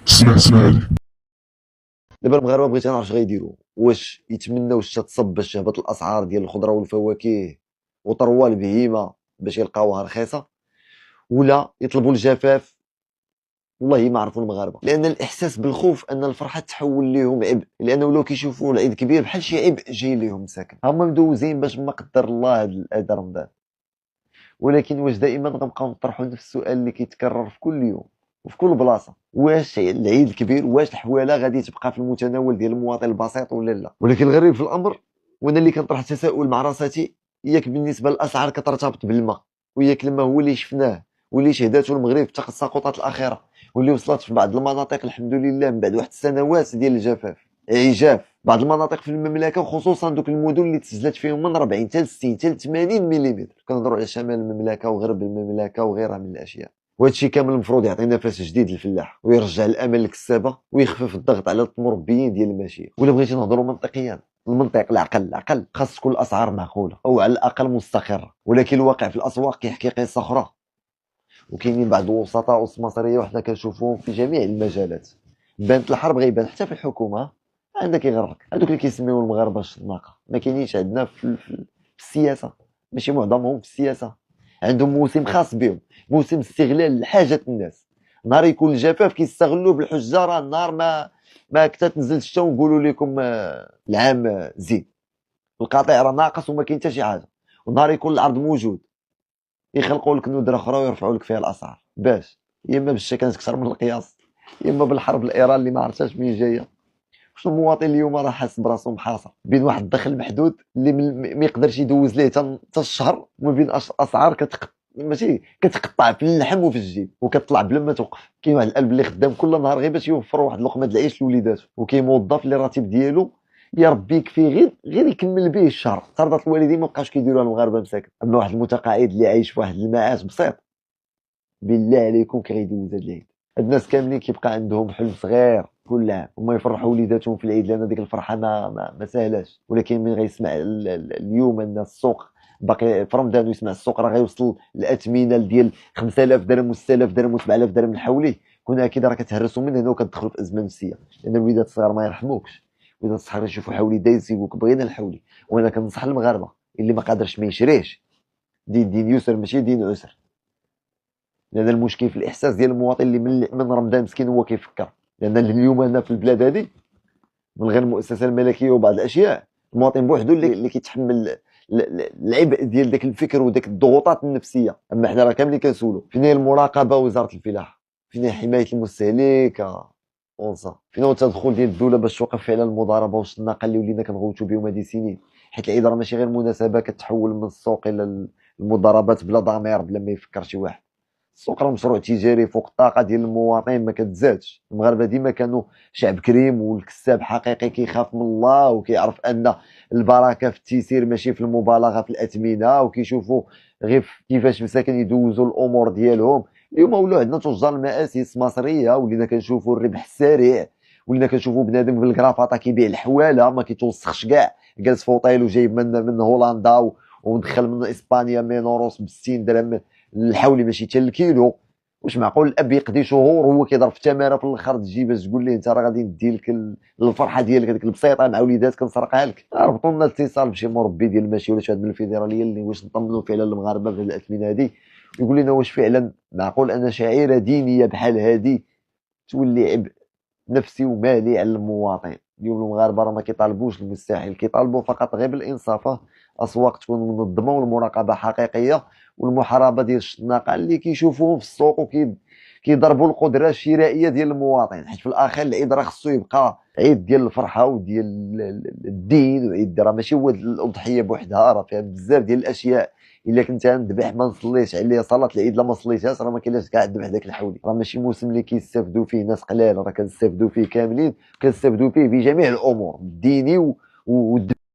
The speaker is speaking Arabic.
اسمع لي. دابا المغاربه بغيت نعرف اش غيديروا، واش يتمناو واش تصب باش تهبط الاسعار ديال الخضره والفواكه وثروه البهيمه باش يلقاوها رخيصه، ولا يطلبوا الجفاف؟ والله ما عرفوا المغاربه، لان الاحساس بالخوف ان الفرحه تحول لهم عبء، لانه ولاو كيشوفوا العيد كبير بحال شي عبء جاي لهم ساكن. هما مدوزين باش ما قدر الله هذا رمضان، ولكن واش دائما غنبقاو نطرحوا نفس السؤال اللي كيتكرر في كل يوم وفي كل بلاصه؟ واش العيد الكبير، واش الحواله غادي تبقى في المتناول ديال المواطن البسيط ولا لا؟ ولكن الغريب في الامر، وانا اللي كنطرح تساؤل مع راساتي، ياك بالنسبه للاسعار كترتبط بالماء، وياك الماء هو اللي شفناه واللي شهدته المغرب في التساقطات الاخيره، واللي وصلت في بعض المناطق الحمد لله من بعد واحد السنوات ديال الجفاف عجاف. بعض المناطق في المملكه وخصوصا دوك المدن اللي تسجلت فيهم من 40 حتى 60 حتى 80 ملم، كنهضروا على شمال المملكه وغرب المملكه وغيرها من الاشياء. وهذا الشيء كامل المفروض يعطي نفس جديد للفلاح ويرجع الامل للكسابه ويخفف الضغط على المربيين ديال الماشيه. ولا بغيتي نهضروا منطقيا، المنطق العقل خاص تكون الاسعار معقوله او على الاقل مستقره، ولكن الواقع في الاسواق كيحكي قصه اخرى. وكاينين بعض الوسطاء والسماسريه وحنا كنشوفوهم في جميع المجالات. بانت الحرب غيبان حتى في الحكومه، عندك يغرك هذوك اللي كيسميو المغاربه الشناقه. ما كاينينش عندنا في السياسه، ماشي معظمهم في السياسه. عندهم موسم خاص بهم، موسم استغلال حاجه الناس. نهار يكون الجفاف كيستغلوا بالحجه، راه النهار ما كتنزل الشتا ونقولوا لكم العام زيد، القطيع راه ناقص وما كاين حتى شي حاجه. ونهار يكون العرض موجود يخلقوا لك ندره اخرى ويرفعوا لك فيها الاسعار. باش يا اما بالشي كانت اكثر من القياس، يا اما بالحرب الايران اللي ما عرفتش منين جايه. واش المواطن اليوم راه حاس براسو محاصر بين واحد الدخل محدود اللي ما يقدرش يدوز ليه حتى الشهر، وما بين اسعار ماشي كتقطع في اللحم وفي الجيب وكتطلع بلا ما توقف. كاين واحد القلب اللي خدام كل نهار غير باش يوفر واحد لقمه العيش لوليداتو، وكاين موظف اللي الراتب ديالو يا ربي يكفي غير يكمل به الشهر. طردات الوالدين ما بقاوش كيديروها المغاربه مساكن. اما واحد المتقاعد اللي عايش في واحد المعاش بسيط، بالله عليكم كي غيدوز هاد العيد؟ هاد الناس كاملين كيبقى عندهم حلم صغير كل عام هما يفرحوا وليداتهم في العيد، لان ديك الفرحه ما ساهلاش. ولكن من غيسمع اليوم ان السوق باقي في رمضان ويسمع السوق راه غيوصل الاثمنه ديال 5000 درهم و6000 درهم و7000 درهم الحولي، كون اكيد راه كتهرسوا من هنا وكتدخلوا في ازمه نفسيه، لان الوليدات الصغار ما يرحموكش. الوليدات الصغار يشوفوا حولي داير يسيبوك بغينا الحولي. وانا كنصح المغاربه اللي ما قادرش ما يشريش، دين يسر ماشي دين عسر. لان المشكل في الاحساس ديال المواطن اللي من رمضان مسكين هو كيفكر. لان اليوم هنا في البلاد هذه من غير المؤسسه الملكيه وبعض الاشياء، المواطن بوحدو اللي كيتحمل العبء ديال داك الفكر وداك الضغوطات النفسيه. اما حنا راه كاملين كنسولوا فين هي المراقبه وزاره الفلاحه، فين هي حمايه المستهلك اونصا، فين هو التدخل ديال الدوله باش توقف على المضاربه والشناقه اللي ولينا كنغوتوا بهم هذه سنين. حيت العيد راه ماشي غير مناسبه كتحول من السوق الى المضاربات بلا ضمير بلا ما يفكر شي واحد. السوق راه مشروع تجاري فوق الطاقه ديال المواطن ما كتزادش. المغاربه ديما كانوا شعب كريم والكساب حقيقي كيخاف من الله وكيعرف ان البركه في التيسير ماشي في المبالغه في الاثمنه، وكيشوفوا غير كيفاش مساكن يدوزوا الامور ديالهم. اليوم ولاو عندنا تجار المآسيس مصريه، ولينا كنشوفوا الربح السريع، ولينا كنشوفوا بنادم بالكرافطه كيبيع الحواله ما كيتوسخش كاع، جالس في اوطيل وجايب من هولندا ومدخل من اسبانيا مينوروس ب 60 درهم الحولي ماشي حتى الكيلو. واش معقول الاب يقضي شهور وهو كيضرب في التماره في الاخر تجي باش تقول ليه انت راه غادي ندي لك الفرحه ديالك هذيك البسيطه مع وليدات كنسرقها لك؟ ربطوا لنا الاتصال بشي مربي ديال الماشي ولا شي واحد من الفيدراليه اللي واش نطمنوا فعلا المغاربه في الاثمنه هذه، ويقول لنا واش فعلا معقول ان شعيره دينيه بحال هذه تولي عبء نفسي ومالي على المواطن. اليوم المغاربه راه ما كيطالبوش المستحيل، كيطالبوا فقط غير بالانصاف، اسواق تكون منظمه والمراقبه حقيقيه، والمحاربه ديال الشناقه اللي كيشوفوهم في السوق كيضربوا القدره الشرائيه ديال المواطن. حيت في الاخر العيد راه خصو يبقى عيد ديال الفرحه وديال الدين، وعيد راه ماشي هو الاضحيه بوحدها، راه فيها بزاف ديال الاشياء. الا كنت غنذبح ما نصليش عليه صلاه العيد، لا ما صليتهاش راه ما كاينلاش كاع ذبح داك الحولي. راه ماشي موسم اللي كيستافدوا فيه ناس قلال، راه كنستافدوا فيه كاملين، كنستافدوا فيه في جميع الامور الديني